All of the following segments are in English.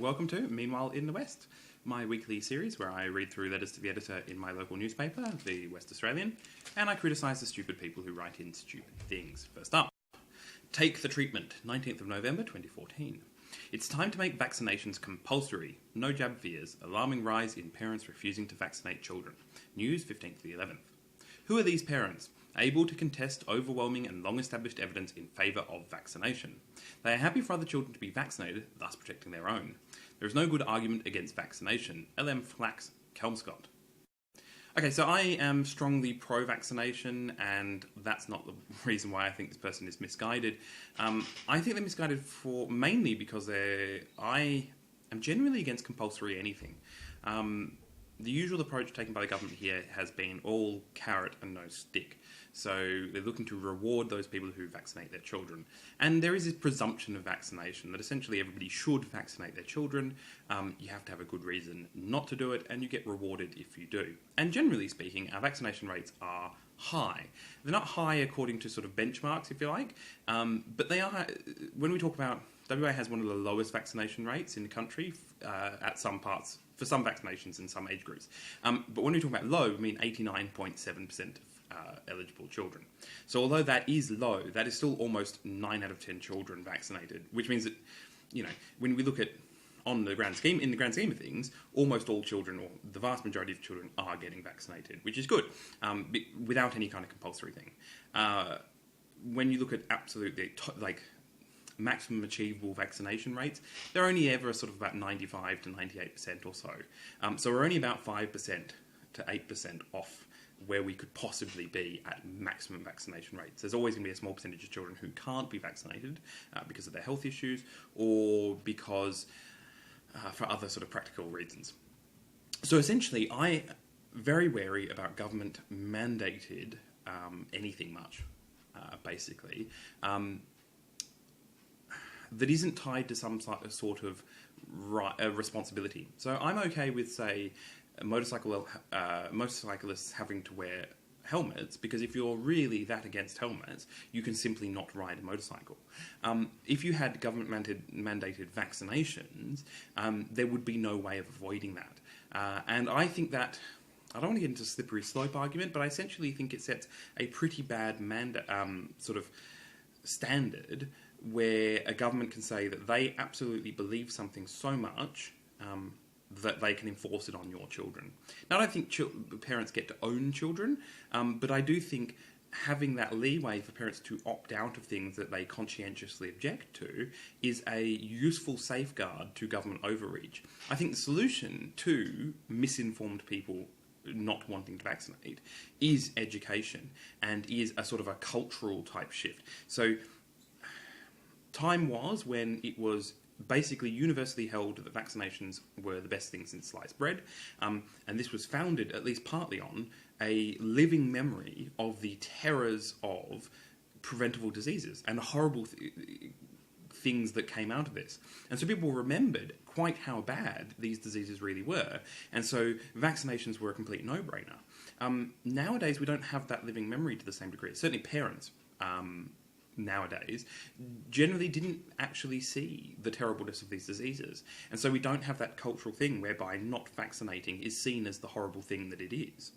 welcome to Meanwhile in the West, my weekly series where I read through letters to the editor in my local newspaper, the West Australian, and I criticise the stupid people who write in stupid things. First up, Take the Treatment, 19th of November 2014. It's time to make vaccinations compulsory. No jab fears. Alarming rise in parents refusing to vaccinate children. News, 15th to the 11th. Who are these parents? Able to contest overwhelming and long-established evidence in favour of vaccination. They are happy for other children to be vaccinated, thus protecting their own. There is no good argument against vaccination. L.M. Flax, Kelmscott. Okay, so I am strongly pro-vaccination, and that's not the reason why I think this person is misguided. I think they're misguided mainly because I am genuinely against compulsory anything. The usual approach taken by the government here has been all carrot and no stick. So they're looking to reward those people who vaccinate their children. And there is this presumption of vaccination that essentially everybody should vaccinate their children. You have to have a good reason not to do it, and you get rewarded if you do. And generally speaking, our vaccination rates are high. They're not high according to sort of benchmarks, if you like, but they are, when we talk about, WA has one of the lowest vaccination rates in the country at some parts, for some vaccinations in some age groups. But when we talk about low, we mean 89.7% of eligible children. So although that is low, that is still almost 9 out of 10 children vaccinated, which means that, you know, when we look at in the grand scheme of things, almost all children, or the vast majority of children, are getting vaccinated, which is good, without any kind of compulsory thing. When you look at absolutely, maximum achievable vaccination rates, they're only ever sort of about 95 to 98% or so. So we're only about 5% to 8% off where we could possibly be at maximum vaccination rates. There's always going to be a small percentage of children who can't be vaccinated because of their health issues or because for other sort of practical reasons. So essentially, I'm very wary about government mandated anything much, basically. That isn't tied to some sort of responsibility. So I'm okay with, say, motorcyclists having to wear helmets, because if you're really that against helmets, you can simply not ride a motorcycle. If you had government-mandated vaccinations, there would be no way of avoiding that. And I think that, I don't want to get into a slippery slope argument, but I essentially think it sets a pretty bad sort of standard where a government can say that they absolutely believe something so much that they can enforce it on your children. Now, I don't think parents get to own children, but I do think having that leeway for parents to opt out of things that they conscientiously object to is a useful safeguard to government overreach. I think the solution to misinformed people not wanting to vaccinate is education, and is a sort of a cultural type shift. So time was when it was basically universally held that vaccinations were the best thing since sliced bread, and this was founded, at least partly, on a living memory of the terrors of preventable diseases and the horrible things that came out of this. And so people remembered quite how bad these diseases really were, and so vaccinations were a complete no-brainer. Nowadays, we don't have that living memory to the same degree. Certainly parents nowadays generally didn't actually see the terribleness of these diseases, and so we don't have that cultural thing whereby not vaccinating is seen as the horrible thing that it is.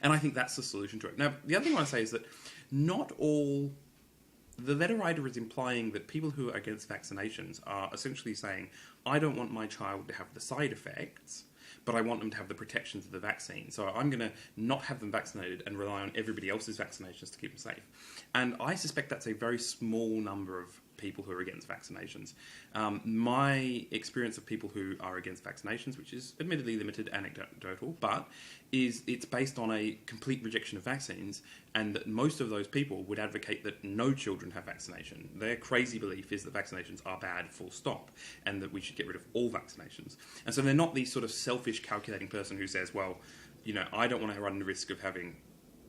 And I think that's the solution to it. Now, the other thing I want to say is that not all... The letter writer is implying that people who are against vaccinations are essentially saying, I don't want my child to have the side effects, but I want them to have the protections of the vaccine. So I'm going to not have them vaccinated and rely on everybody else's vaccinations to keep them safe. And I suspect that's a very small number of people who are against vaccinations. My experience of people who are against vaccinations, which is admittedly limited, anecdotal, but it's based on a complete rejection of vaccines, and that most of those people would advocate that no children have vaccination. Their crazy belief is that vaccinations are bad, full stop, and that we should get rid of all vaccinations. And so they're not the sort of selfish, calculating person who says, well, you know, I don't want to run the risk of having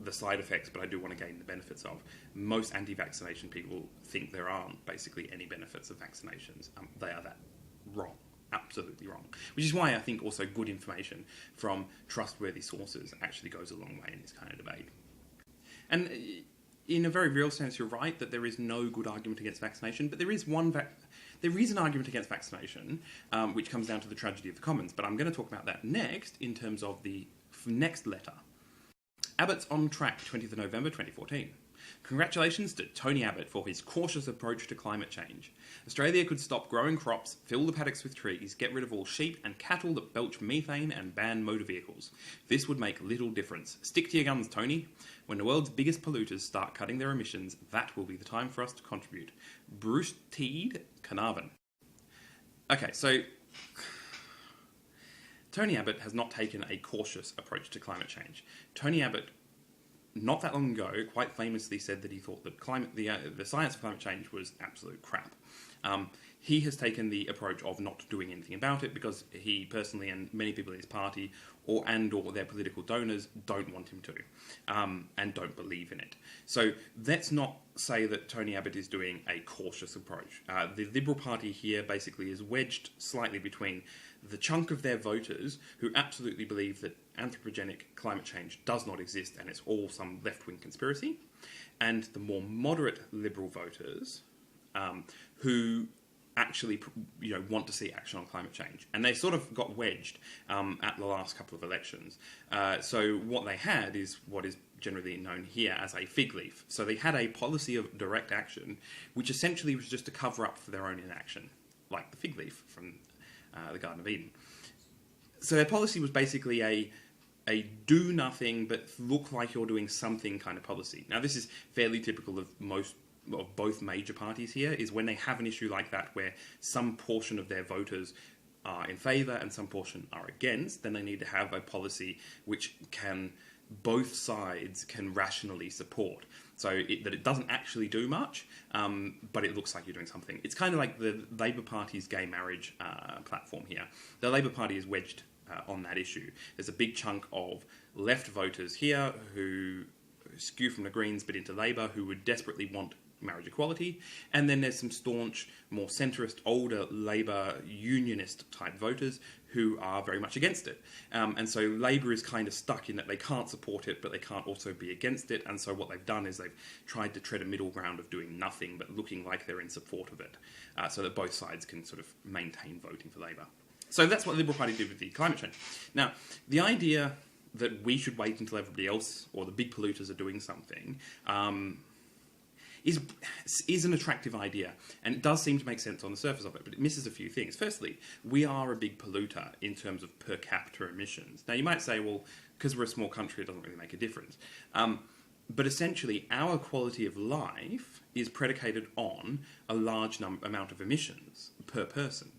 the side effects, but I do want to gain the benefits of. Most anti-vaccination people think there aren't basically any benefits of vaccinations. They are that wrong, absolutely wrong. Which is why I think also good information from trustworthy sources actually goes a long way in this kind of debate. And in a very real sense, you're right that there is no good argument against vaccination, but there is there is an argument against vaccination, which comes down to the tragedy of the commons. But I'm going to talk about that next in terms of the next letter. Abbott's on track, 20th of November 2014. Congratulations to Tony Abbott for his cautious approach to climate change. Australia could stop growing crops, fill the paddocks with trees, get rid of all sheep and cattle that belch methane and ban motor vehicles. This would make little difference. Stick to your guns, Tony. When the world's biggest polluters start cutting their emissions, that will be the time for us to contribute. Bruce Teed, Carnarvon. Okay, so Tony Abbott has not taken a cautious approach to climate change. Tony Abbott, not that long ago, quite famously said that he thought that the science of climate change was absolute crap. He has taken the approach of not doing anything about it because he personally and many people in his party or their political donors don't want him to and don't believe in it. So let's not say that Tony Abbott is doing a cautious approach. The Liberal Party here basically is wedged slightly between the chunk of their voters who absolutely believe that anthropogenic climate change does not exist and it's all some left-wing conspiracy, and the more moderate Liberal voters who actually want to see action on climate change. And they sort of got wedged at the last couple of elections. So what they had is what is generally known here as a fig leaf. So they had a policy of direct action, which essentially was just to cover up for their own inaction, like the fig leaf from the Garden of Eden. So their policy was basically a do nothing but look like you're doing something kind of policy. Now this is fairly typical of both major parties here, is when they have an issue like that where some portion of their voters are in favour and some portion are against, then they need to have a policy which both sides can rationally support. So that it doesn't actually do much, but it looks like you're doing something. It's kind of like the Labour Party's gay marriage platform here. The Labour Party is wedged on that issue. There's a big chunk of left voters here who skew from the Greens but into Labour who would desperately want marriage equality, and then there's some staunch, more centrist, older Labour unionist type voters who are very much against it. And so Labour is kind of stuck in that they can't support it, but they can't also be against it, and so what they've done is they've tried to tread a middle ground of doing nothing, but looking like they're in support of it, so that both sides can sort of maintain voting for Labour. So that's what the Liberal Party did with the climate change. Now, the idea that we should wait until everybody else, or the big polluters, are doing something, is an attractive idea, and it does seem to make sense on the surface of it, but it misses a few things. Firstly, we are a big polluter in terms of per capita emissions. Now, you might say, well, because we're a small country, it doesn't really make a difference. But essentially, our quality of life is predicated on a large amount of emissions per person.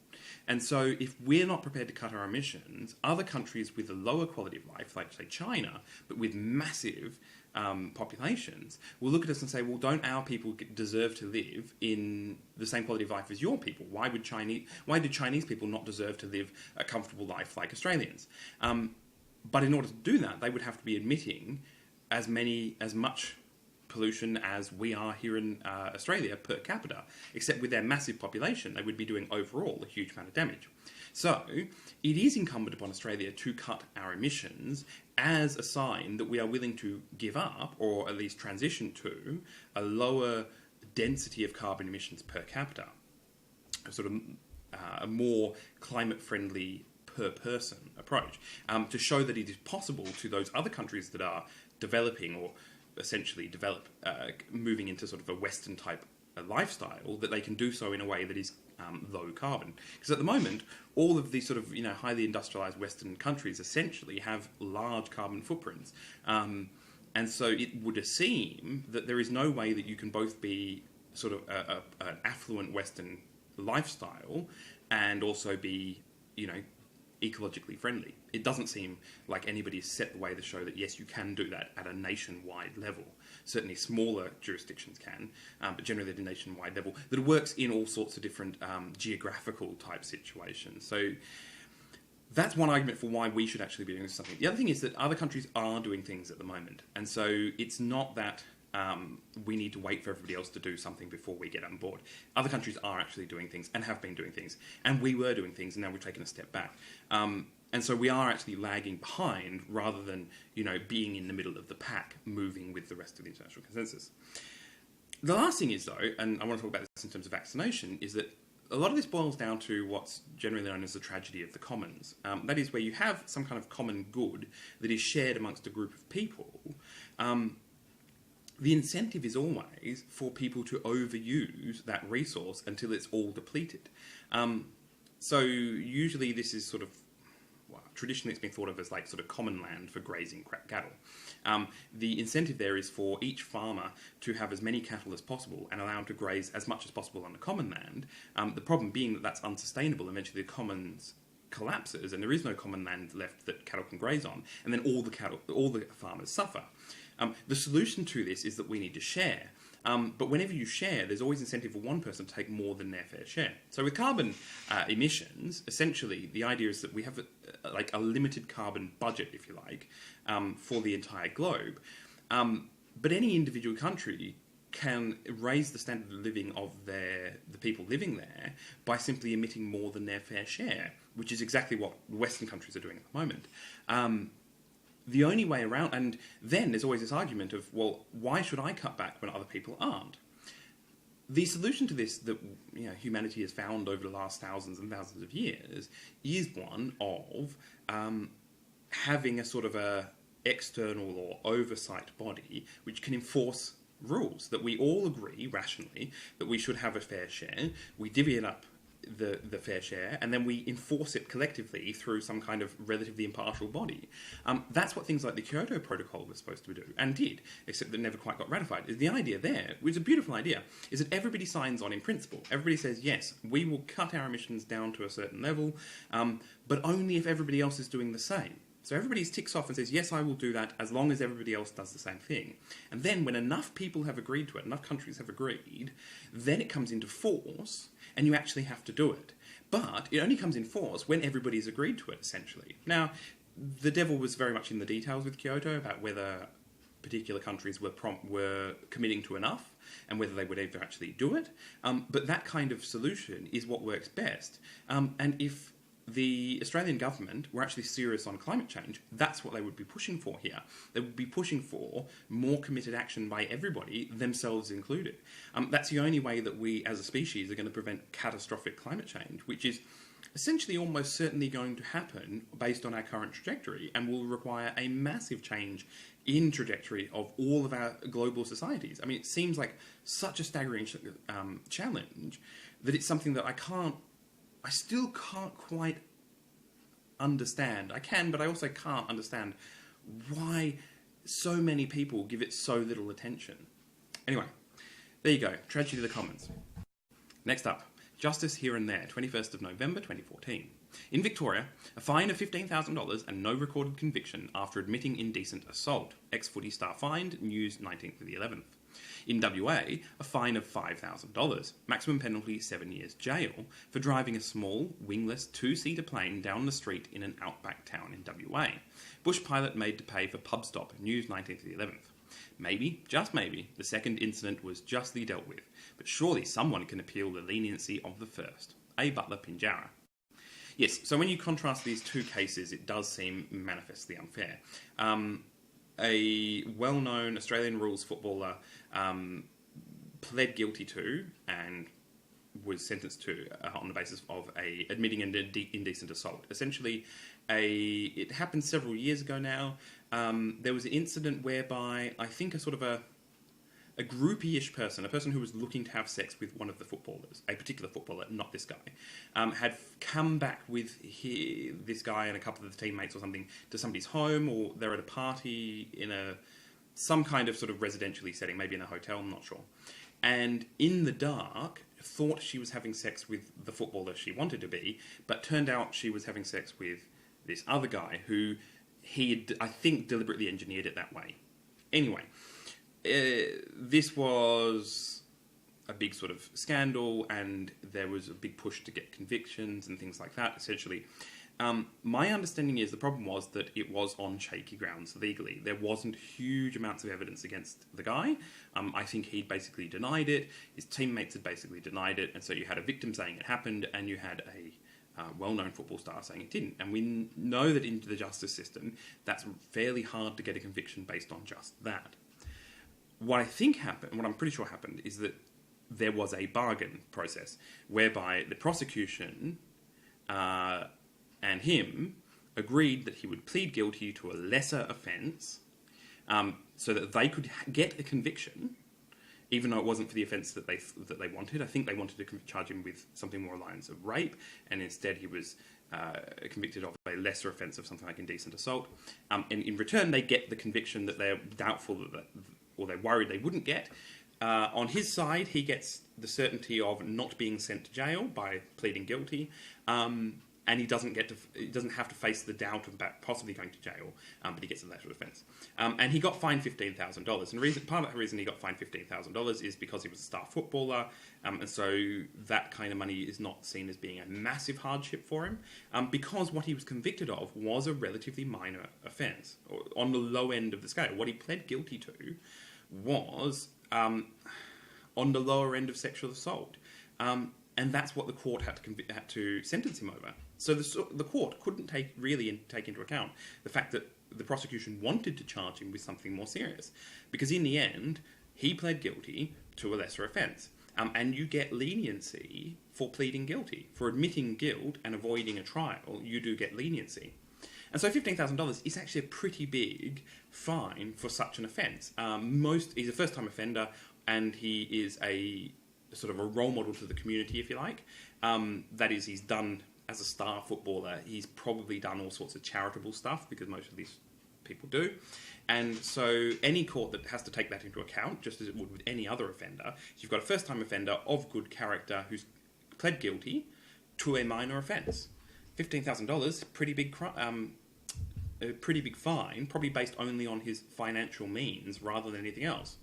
And so if we're not prepared to cut our emissions, other countries with a lower quality of life, like, say, China, but with massive populations, will look at us and say, well, don't our people deserve to live in the same quality of life as your people? Why do Chinese people not deserve to live a comfortable life like Australians? But in order to do that, they would have to be emitting as much pollution as we are here in Australia per capita, except with their massive population, they would be doing overall a huge amount of damage. So it is incumbent upon Australia to cut our emissions as a sign that we are willing to give up, or at least transition to, a lower density of carbon emissions per capita, a sort of a more climate-friendly per person approach, to show that it is possible to those other countries that are developing or essentially moving into sort of a Western type lifestyle, that they can do so in a way that is low carbon. Because at the moment, all of these sort of highly industrialized Western countries essentially have large carbon footprints. And so it would seem that there is no way that you can both be sort of an affluent Western lifestyle and also be, ecologically friendly. It doesn't seem like anybody's set the way to show that, yes, you can do that at a nationwide level. Certainly smaller jurisdictions can, but generally at a nationwide level, that works in all sorts of different geographical type situations. So that's one argument for why we should actually be doing something. The other thing is that other countries are doing things at the moment, and so it's not that we need to wait for everybody else to do something before we get on board. Other countries are actually doing things and have been doing things, and we were doing things, and now we've taken a step back. And so we are actually lagging behind rather than, being in the middle of the pack, moving with the rest of the international consensus. The last thing is, though, and I want to talk about this in terms of vaccination, is that a lot of this boils down to what's generally known as the tragedy of the commons. That is where you have some kind of common good that is shared amongst a group of people. The incentive is always for people to overuse that resource until it's all depleted. So usually this is sort of, traditionally it's been thought of as like sort of common land for grazing cattle. The incentive there is for each farmer to have as many cattle as possible and allow them to graze as much as possible on the common land. The problem being that that's unsustainable. Eventually the commons collapses and there is no common land left that cattle can graze on, and then all the farmers suffer. The solution to this is that we need to share. But whenever you share, there's always incentive for one person to take more than their fair share. So with carbon emissions, essentially the idea is that we have a limited carbon budget, if you like, for the entire globe. But any individual country can raise the standard of living of the people living there by simply emitting more than their fair share, which is exactly what Western countries are doing at the moment. The only way around, and then there's always this argument of, well, why should I cut back when other people aren't? The solution to this that humanity has found over the last thousands and thousands of years is one of having a sort of a external or oversight body which can enforce rules, that we all agree rationally that we should have a fair share. We divvy it up the fair share, and then we enforce it collectively through some kind of relatively impartial body. That's what things like the Kyoto Protocol was supposed to do, and did, except that it never quite got ratified. The idea there, which is a beautiful idea, is that everybody signs on in principle. Everybody says, yes, we will cut our emissions down to a certain level, but only if everybody else is doing the same. So everybody ticks off and says, yes, I will do that as long as everybody else does the same thing. And then when enough people have agreed to it, enough countries have agreed, then it comes into force and you actually have to do it. But it only comes in force when everybody's agreed to it, essentially. Now, the devil was very much in the details with Kyoto about whether particular countries were committing to enough and whether they would ever actually do it. But that kind of solution is what works best. And if the Australian government were actually serious on climate change, that's what they would be pushing for here. They would be pushing for more committed action by everybody, themselves included. That's the only way that we as a species are going to prevent catastrophic climate change, which is essentially almost certainly going to happen based on our current trajectory and will require a massive change in trajectory of all of our global societies. I mean, it seems like such a staggering challenge that it's something that I still can't quite understand. I can, but I also can't understand why so many people give it so little attention. Anyway, there you go. Tragedy of the Commons. Next up, Justice Here and There, 21st of November 2014. In Victoria, a fine of $15,000 and no recorded conviction after admitting indecent assault. Ex-footy star fined, News 19th of the 11th. In WA, a fine of $5,000, maximum penalty 7 years jail, for driving a small, wingless, two-seater plane down the street in an outback town in WA. Bush pilot made to pay for pub stop, News 19th of the 11th. Maybe, just maybe, the second incident was justly dealt with, but surely someone can appeal the leniency of the first. A. Butler Pinjarra. Yes, so when you contrast these two cases, it does seem manifestly unfair. A well-known Australian rules footballer pled guilty to and was sentenced to on the basis of admitting an indecent assault. Essentially, it happened several years ago now. There was an incident whereby I think a groupie-ish person, a person who was looking to have sex with one of the footballers, a particular footballer, not this guy, had come back with this guy and a couple of the teammates or something to somebody's home, or they're at a party in some kind of sort of residentially setting, maybe in a hotel, I'm not sure. And in the dark, thought she was having sex with the footballer she wanted to be, but turned out she was having sex with this other guy who he had, I think, deliberately engineered it that way. Anyway, this was a big sort of scandal, and there was a big push to get convictions and things like that, essentially. My understanding is the problem was that it was on shaky grounds legally. There wasn't huge amounts of evidence against the guy. I think he'd basically denied it. His teammates had basically denied it, and so you had a victim saying it happened, and you had well-known football star saying it didn't. And we know that in the justice system, that's fairly hard to get a conviction based on just that. What I think happened, what I'm pretty sure happened, is that there was a bargain process whereby the prosecution and him agreed that he would plead guilty to a lesser offence so that they could get a conviction, even though it wasn't for the offence that they wanted. I think they wanted to charge him with something more lines of rape, and instead he was convicted of a lesser offence of something like indecent assault. And in return, they get the conviction that they're doubtful or they're worried they wouldn't get. On his side, he gets the certainty of not being sent to jail by pleading guilty, and he doesn't have to face the doubt of possibly going to jail, but he gets a lesser offence. And he got fined $15,000. And part of the reason he got fined $15,000 is because he was a star footballer, and so that kind of money is not seen as being a massive hardship for him, because what he was convicted of was a relatively minor offence, or on the low end of the scale. What he pled guilty to was on the lower end of sexual assault. And that's what the court had to sentence him over. So the court couldn't take into account the fact that the prosecution wanted to charge him with something more serious. Because in the end, he pled guilty to a lesser offence. And you get leniency for pleading guilty. For admitting guilt and avoiding a trial, you do get leniency. And so $15,000 is actually a pretty big fine for such an offence. He's a first-time offender, and he is a sort of a role model to the community, if you like. That is, he's done, as a star footballer, he's probably done all sorts of charitable stuff, because most of these people do. And so any court that has to take that into account, just as it would with any other offender, you've got a first-time offender of good character who's pled guilty to a minor offence. $15,000, a pretty big fine, probably based only on his financial means rather than anything else.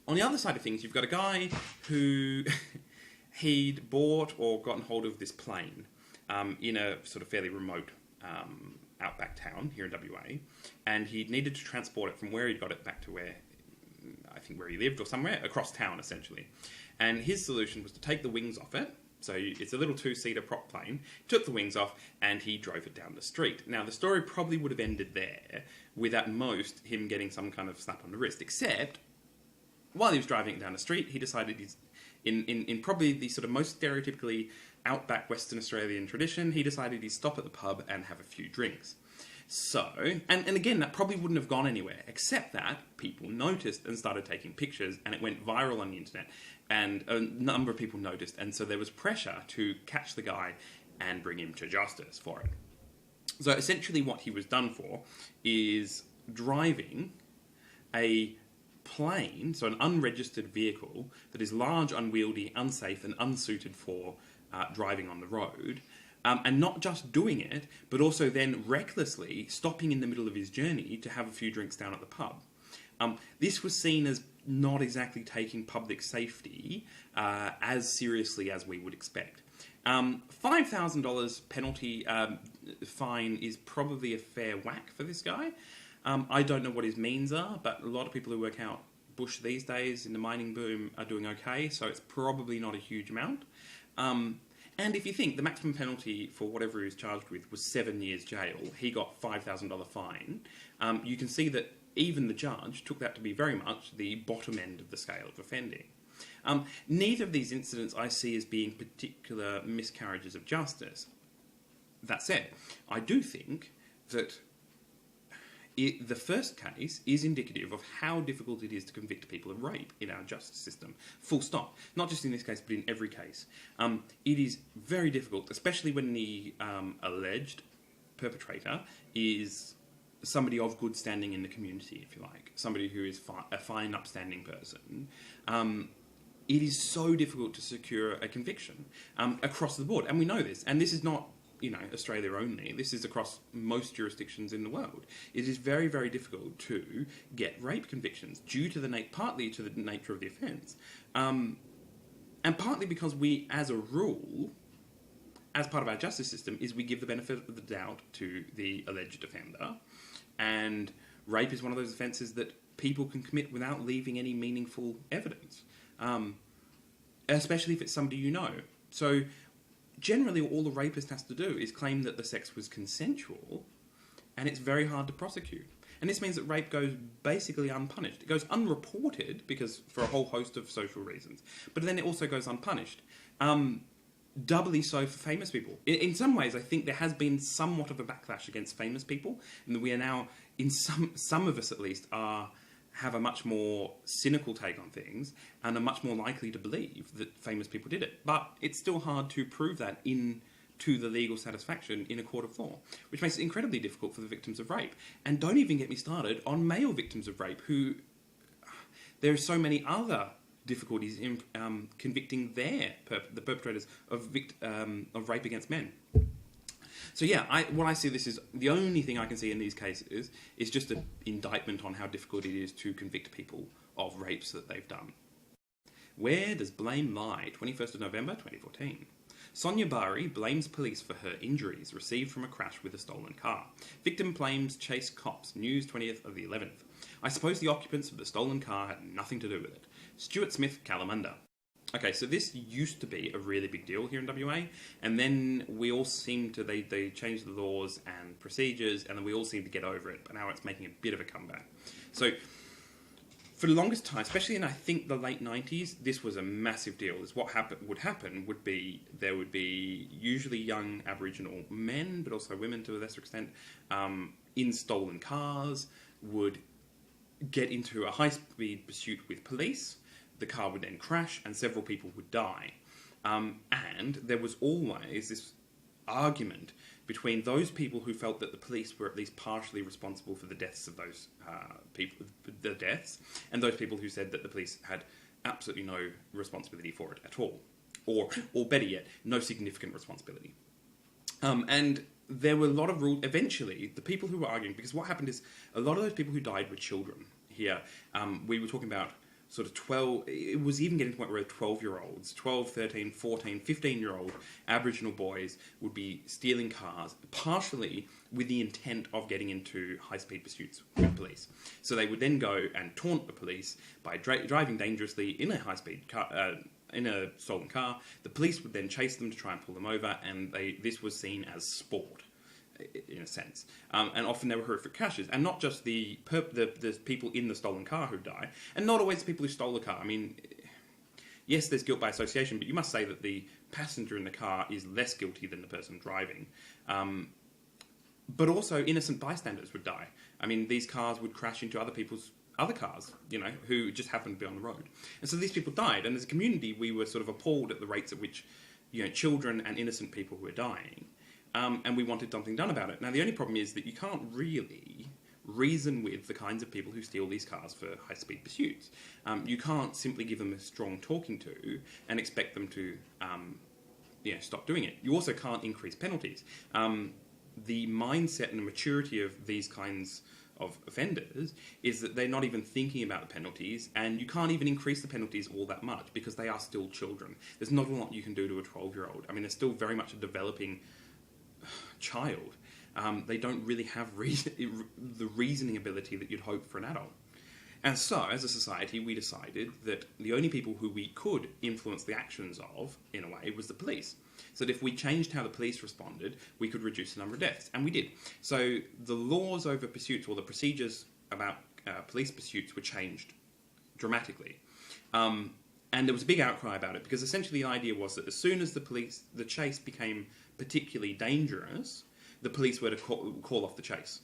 On the other side of things, you've got a guy who he'd bought or gotten hold of this plane in a sort of fairly remote outback town here in WA, and he needed to transport it from where he'd got it back to where he lived, or somewhere across town, essentially. And his solution was to take the wings off it. So it's a little two-seater prop plane, took the wings off, and he drove it down the street. Now, the story probably would have ended there, with at most him getting some kind of slap on the wrist, except while he was driving it down the street, he decided in probably the sort of most stereotypically outback Western Australian tradition, he decided he'd stop at the pub and have a few drinks. So, and again, that probably wouldn't have gone anywhere, except that people noticed and started taking pictures, and it went viral on the internet, and a number of people noticed, and so there was pressure to catch the guy and bring him to justice for it. So essentially what he was done for is driving a plane, so an unregistered vehicle that is large, unwieldy, unsafe, and unsuited for driving on the road, and not just doing it, but also then recklessly stopping in the middle of his journey to have a few drinks down at the pub. This was seen as not exactly taking public safety as seriously as we would expect. $5,000 penalty fine is probably a fair whack for this guy. I don't know what his means are, but a lot of people who work out bush these days in the mining boom are doing okay, so it's probably not a huge amount. And if you think the maximum penalty for whatever he was charged with was 7 years jail, he got $5,000 fine, you can see that even the judge took that to be very much the bottom end of the scale of offending. Neither of these incidents I see as being particular miscarriages of justice. That said, I do think that the first case is indicative of how difficult it is to convict people of rape in our justice system. Full stop. Not just in this case, but in every case. It is very difficult, especially when the alleged perpetrator is somebody of good standing in the community, if you like. Somebody who is a fine, upstanding person. It is so difficult to secure a conviction across the board. And we know this. And this is not, Australia only. This is across most jurisdictions in the world. It is very, very difficult to get rape convictions due to partly to the nature of the offence, and partly because we, as a rule, as part of our justice system, is we give the benefit of the doubt to the alleged offender, and rape is one of those offences that people can commit without leaving any meaningful evidence, especially if it's somebody you know. So generally all the rapist has to do is claim that the sex was consensual, and it's very hard to prosecute. And this means that rape goes basically unpunished. It goes unreported, because for a whole host of social reasons, but then it also goes unpunished. Doubly so for famous people. In some ways, I think there has been somewhat of a backlash against famous people, and that we are now, in some of us at least, have a much more cynical take on things, and are much more likely to believe that famous people did it. But it's still hard to prove that to the legal satisfaction in a court of law, which makes it incredibly difficult for the victims of rape. And don't even get me started on male victims of rape, who there are so many other difficulties in convicting the perpetrators of rape against men. So yeah, what I see this is, the only thing I can see in these cases is just an indictment on how difficult it is to convict people of rapes that they've done. Where does blame lie? 21st of November 2014. Sonia Bari blames police for her injuries received from a crash with a stolen car. Victim blames chase cops. News 20th of the 11th. I suppose the occupants of the stolen car had nothing to do with it. Stuart Smith, Kalamunda. Okay, so this used to be a really big deal here in WA, and then we all seem to, they changed the laws and procedures, and then we all seem to get over it, but now it's making a bit of a comeback. So, for the longest time, especially in, I think, the late 90s, this was a massive deal. What would happen would be, there would be usually young Aboriginal men, but also women to a lesser extent, in stolen cars, would get into a high-speed pursuit with police. The car would then crash, and several people would die. And there was always this argument between those people who felt that the police were at least partially responsible for the deaths of those people, and those people who said that the police had absolutely no responsibility for it at all, or better yet, no significant responsibility. And there were a lot of rules. Eventually, the people who were arguing, because what happened is a lot of those people who died were children. Here, we were talking about sort of 12, it was even getting to the point where 12-year-olds, 12, 13, 14, 15-year-old Aboriginal boys would be stealing cars, partially with the intent of getting into high-speed pursuits with police. So they would then go and taunt the police by driving dangerously in a high-speed car, in a stolen car. The police would then chase them to try and pull them over, and this was seen as sport, in a sense. And often there were horrific crashes, and not just the people in the stolen car who die, and not always the people who stole the car. I mean, yes, there's guilt by association, but you must say that the passenger in the car is less guilty than the person driving. But also, innocent bystanders would die. I mean, these cars would crash into other people's other cars, who just happened to be on the road. And so these people died, and as a community, we were sort of appalled at the rates at which, children and innocent people were dying. And we wanted something done about it. Now, the only problem is that you can't really reason with the kinds of people who steal these cars for high-speed pursuits. You can't simply give them a strong talking to and expect them to stop doing it. You also can't increase penalties. The mindset and the maturity of these kinds of offenders is that they're not even thinking about the penalties, and you can't even increase the penalties all that much because they are still children. There's not a lot you can do to a 12-year-old. I mean, they're still very much a developing child. They don't really have the reasoning ability that you'd hope for an adult. And so, as a society, we decided that the only people who we could influence the actions of, in a way, was the police. So that if we changed how the police responded, we could reduce the number of deaths. And we did. So the laws over pursuits, or the procedures about police pursuits, were changed dramatically. And there was a big outcry about it, because essentially the idea was that as soon as the chase became particularly dangerous, the police were to call off the chase.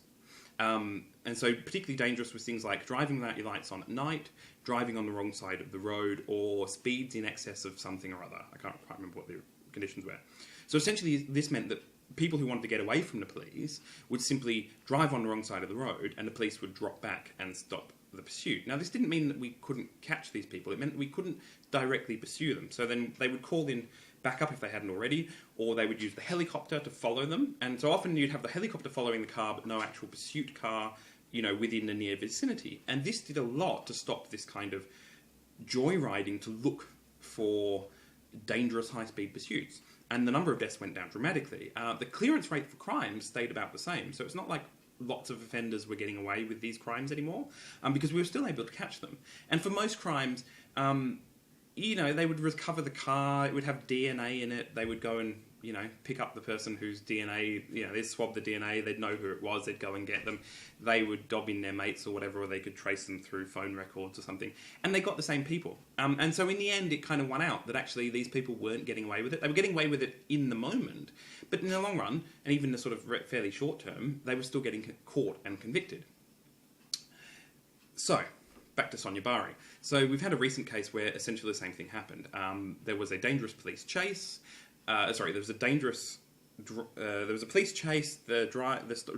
And so particularly dangerous was things like driving without your lights on at night, driving on the wrong side of the road, or speeds in excess of something or other. I can't quite remember what the conditions were. So essentially this meant that people who wanted to get away from the police would simply drive on the wrong side of the road, and the police would drop back and stop the pursuit. Now, this didn't mean that we couldn't catch these people. It meant that we couldn't directly pursue them. So then they would call in backup if they hadn't already, or they would use the helicopter to follow them. And so often you'd have the helicopter following the car, but no actual pursuit car, within the near vicinity. And this did a lot to stop this kind of joyriding to look for dangerous high-speed pursuits. And the number of deaths went down dramatically. The clearance rate for crimes stayed about the same. So it's not like lots of offenders were getting away with these crimes anymore, because we were still able to catch them. And for most crimes, they would recover the car, it would have DNA in it, they would go and, pick up the person whose DNA, they'd swab the DNA, they'd know who it was, they'd go and get them, they would dob in their mates or whatever, or they could trace them through phone records or something, and they got the same people. And so in the end, it kind of won out that actually these people weren't getting away with it. They were getting away with it in the moment, but in the long run, and even the sort of fairly short term, they were still getting caught and convicted. So, back to Sonia Bari. So we've had a recent case where essentially the same thing happened. There was a dangerous police chase. There was a police chase. The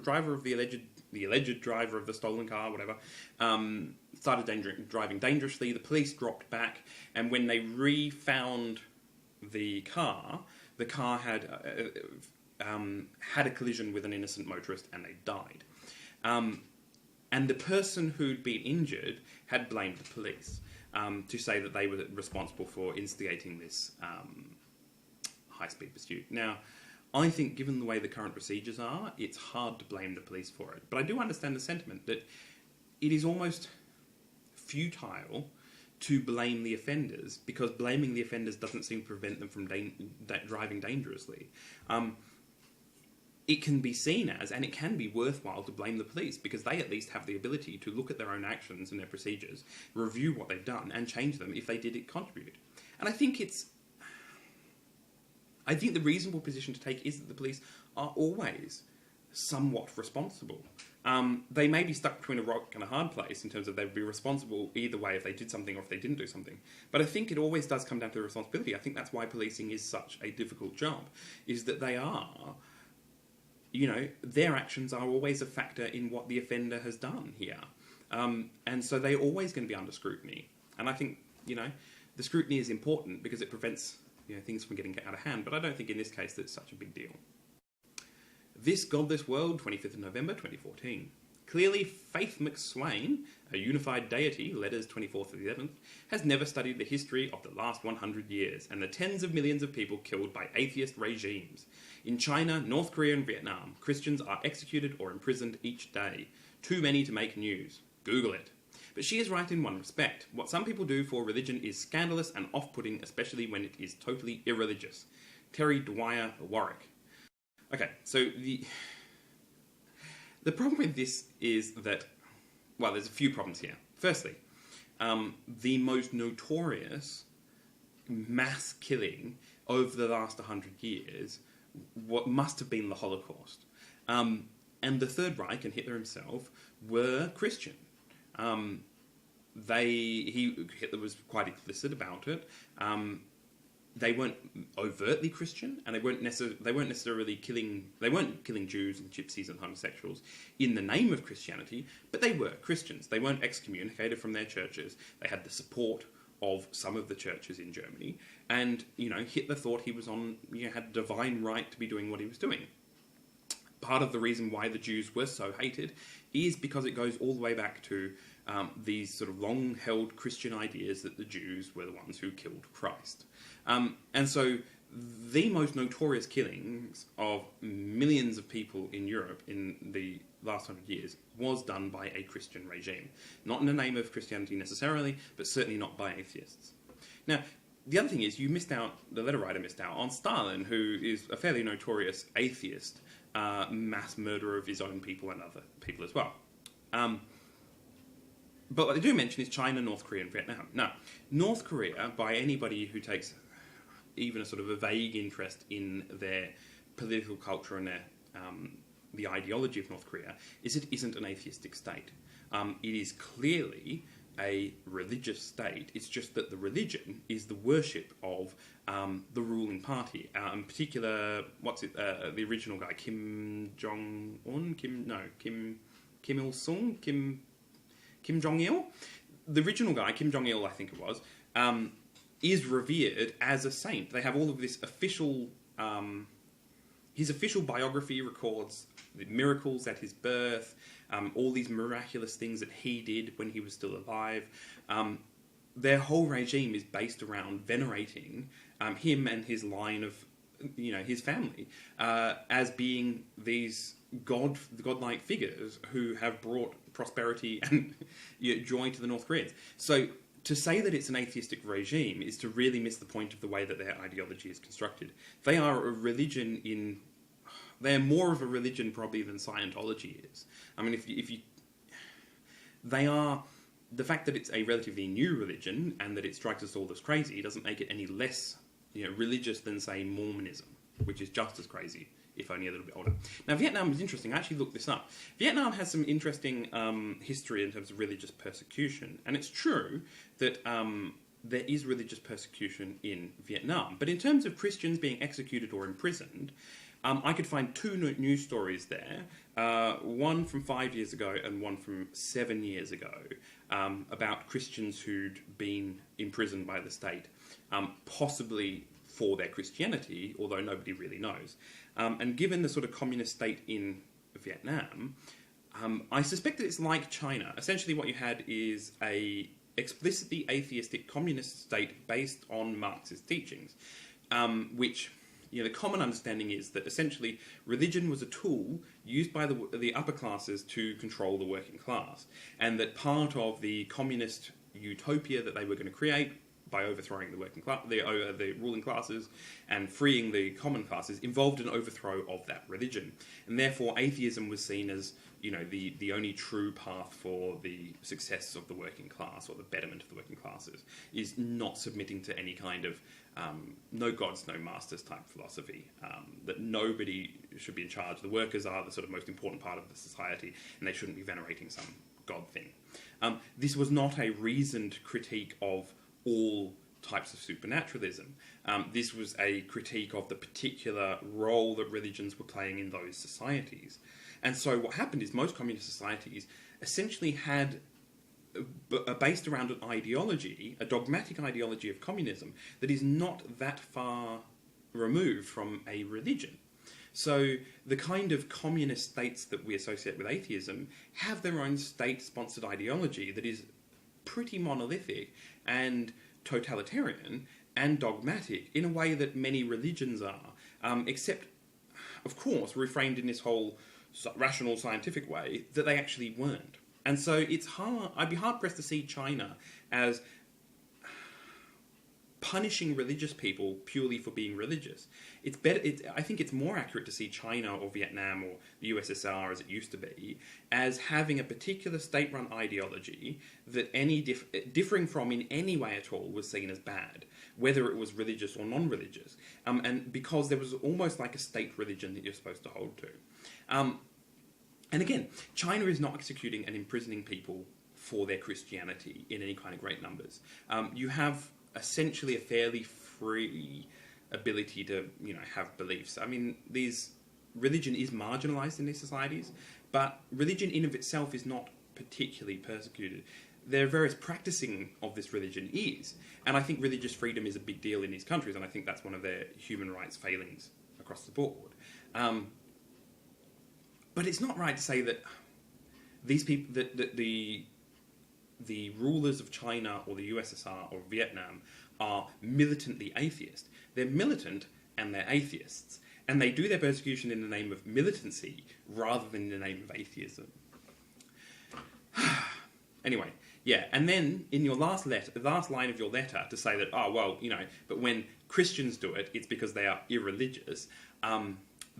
driver of the alleged driver of the stolen car, whatever, started driving dangerously. The police dropped back, and when they re-found the car had had a collision with an innocent motorist, and they died. And the person who'd been injured had blamed the police to say that they were responsible for instigating this high-speed pursuit. Now, I think given the way the current procedures are, it's hard to blame the police for it. But I do understand the sentiment that it is almost futile to blame the offenders, because blaming the offenders doesn't seem to prevent them from driving dangerously. It can be seen as, and it can be worthwhile to blame the police, because they at least have the ability to look at their own actions and their procedures, review what they've done, and change them if they did it contribute. And I think the reasonable position to take is that the police are always somewhat responsible. They may be stuck between a rock and a hard place in terms of they'd be responsible either way if they did something or if they didn't do something. But I think it always does come down to the responsibility. I think that's why policing is such a difficult job, is that they are, their actions are always a factor in what the offender has done here. And so they're always going to be under scrutiny. And I think, the scrutiny is important because it prevents things from getting out of hand, but I don't think in this case that it's such a big deal. This Godless World, 25th of November 2014. Clearly, Faith McSwain, a unified deity, letters 24th of the 11th, has never studied the history of the last 100 years and the tens of millions of people killed by atheist regimes. In China, North Korea and Vietnam, Christians are executed or imprisoned each day. Too many to make news. Google it. But she is right in one respect. What some people do for religion is scandalous and off-putting, especially when it is totally irreligious. Terry Dwyer Warwick. Okay, so the problem with this is that, well, there's a few problems here. Firstly, the most notorious mass killing over the last 100 years, what must have been the Holocaust. And the Third Reich and Hitler himself were Christian. Hitler was quite explicit about it. They weren't overtly Christian, and they weren't necessarily killing Jews and gypsies and homosexuals in the name of Christianity, but they were Christians. They weren't excommunicated from their churches. They had the support of some of the churches in Germany, and Hitler thought he was had divine right to be doing what he was doing. Part of the reason why the Jews were so hated is because it goes all the way back to these sort of long-held Christian ideas that the Jews were the ones who killed Christ. And so the most notorious killings of millions of people in Europe in the last 100 years was done by a Christian regime. Not in the name of Christianity necessarily, but certainly not by atheists. Now, the other thing is, the letter writer missed out on Stalin, who is a fairly notorious atheist, mass murderer of his own people and other people as well. But what they do mention is China, North Korea, and Vietnam. Now, North Korea, by anybody who takes even a sort of a vague interest in their political culture and their the ideology of North Korea, is it isn't an atheistic state. It is clearly a religious state. It's just that the religion is the worship of the ruling party. In particular, the original guy, Kim Jong-un? Kim Il-sung? Kim Jong-il? The original guy, Kim Jong-il, I think it was, is revered as a saint. They have all of this official... his official biography records the miracles at his birth, all these miraculous things that he did when he was still alive. Their whole regime is based around venerating him and his line of, his family, as being these godlike figures who have brought prosperity and joy to the North Koreans. So to say that it's an atheistic regime is to really miss the point of the way that their ideology is constructed. They are a religion in... They're more of a religion probably than Scientology is. I mean, if you they are... The fact that it's a relatively new religion and that it strikes us all as crazy doesn't make it any less, religious than, say, Mormonism, which is just as crazy, if only a little bit older. Now, Vietnam is interesting. I actually looked this up. Vietnam has some interesting history in terms of religious persecution, and it's true that there is religious persecution in Vietnam. But in terms of Christians being executed or imprisoned, I could find two news stories there, one from 5 years ago and one from 7 years ago, about Christians who'd been imprisoned by the state, possibly for their Christianity, although nobody really knows. And given the sort of communist state in Vietnam, I suspect that it's like China. Essentially what you had is a explicitly atheistic communist state based on Marxist teachings, which... the common understanding is that essentially religion was a tool used by the upper classes to control the working class, and that part of the communist utopia that they were going to create by overthrowing the working class, the ruling classes, and freeing the common classes involved an overthrow of that religion, and therefore atheism was seen as the only true path for the success of the working class or the betterment of the working classes is not submitting to any kind of no gods, no masters type philosophy, that nobody should be in charge. The workers are the sort of most important part of the society, and they shouldn't be venerating some god thing. This was not a reasoned critique of all types of supernaturalism. This was a critique of the particular role that religions were playing in those societies. And so what happened is most communist societies essentially had based around an ideology, a dogmatic ideology of communism that is not that far removed from a religion. So the kind of communist states that we associate with atheism have their own state-sponsored ideology that is pretty monolithic and totalitarian and dogmatic in a way that many religions are, except, of course, reframed in this whole rational scientific way that they actually weren't. And so it's hard, I'd be hard-pressed to see China as punishing religious people purely for being religious. It's better. I think it's more accurate to see China or Vietnam or the USSR, as it used to be, as having a particular state-run ideology that any differing from in any way at all was seen as bad, whether it was religious or non-religious, and because there was almost like a state religion that you're supposed to hold to. And again, China is not executing and imprisoning people for their Christianity in any kind of great numbers. You have essentially a fairly free ability to, have beliefs. I mean, religion is marginalized in these societies, but religion in of itself is not particularly persecuted. There are various practicing of this religion is, and I think religious freedom is a big deal in these countries, and I think that's one of their human rights failings across the board. But it's not right to say that these people, that the rulers of China or the USSR or Vietnam are militantly atheist. They're militant and they're atheists. And they do their persecution in the name of militancy rather than in the name of atheism. Anyway, yeah, and then in your last line of your letter to say that, but when Christians do it, it's because they are irreligious.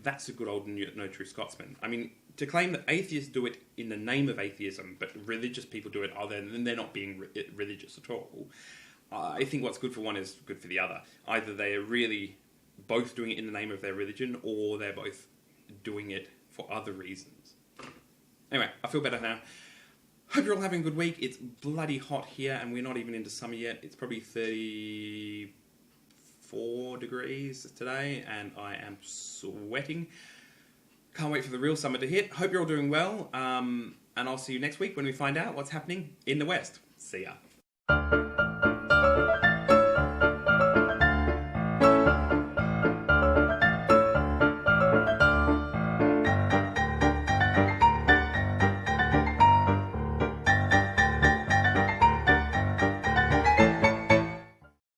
That's a good old no true Scotsman. I mean, to claim that atheists do it in the name of atheism, but religious people do it, then they're not being religious at all. I think what's good for one is good for the other. Either they are really both doing it in the name of their religion, or they're both doing it for other reasons. Anyway, I feel better now. Hope you're all having a good week. It's bloody hot here, and we're not even into summer yet. It's probably 34 degrees today, and I am sweating. Can't wait for the real summer to hit. Hope you're all doing well, and I'll see you next week when we find out what's happening in the West. See ya.